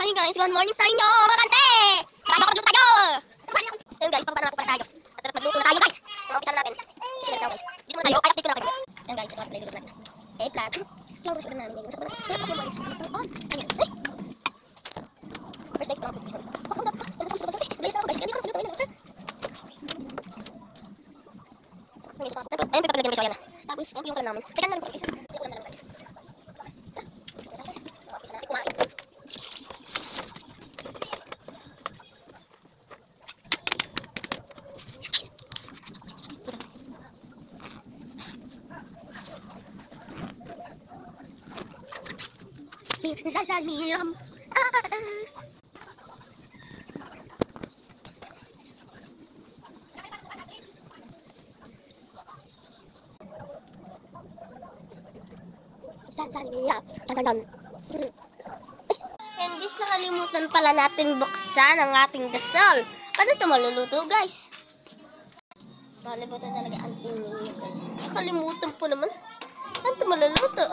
Hi guys, good morning sa inyo mga kante! Saan ako magluto tayo? Ayun guys, pampano ako para tayo. At magluto na tayo guys. Umpisa na natin. Chicken guys. Dito muna tayo, ay update ko na kayo. Ayun guys, ito na pala yung luto natin. Eggplant. Flower sugar namin ngayon. Masarap na. Kaya kasi yung morning chicken ito. Ayun. First day ko lang ako mag-upisa. Ano ba? Ano ba gusto ko ba? Guys, ako guys. Hindi ko na magluto yun. Ayun, pipapalagyan ng soya na. Tapos, yung ko lang namin. Teka na lang po guys. Yung ko lang na lang guys. Zazal miram. Zazal miram. Tananan. And this, nakalimutan pala natin buksan ang ating dasal. Paano ito maluluto guys? Nakalimutan talaga ang tingin guys. Nakalimutan po naman. Paano ito maluluto?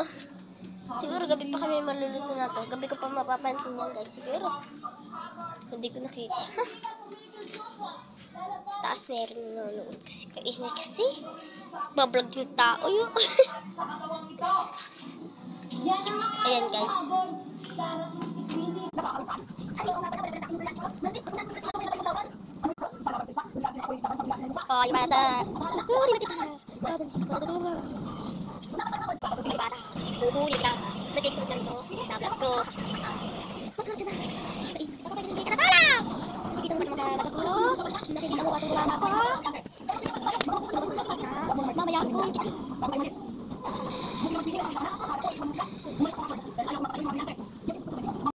Siguro gabi pa kami maluluto na to. Gabi ko pa mapapansin yan guys. Siguro. Hindi ko nakita. Sa taas meron nanonood kasi kainay kasi. Bablog yung tao yun. Ayan guys. Oh, yung bata. Kukunin na kita. Sige bata. Kukunin kita. Lagay ko sa ito. Sa vlog ko. Matuloy ka na. Nakapagdali ka na tala. Nakikita mo mga bata ko. Nakikita mo batong wala ako. Mamaya ako kita.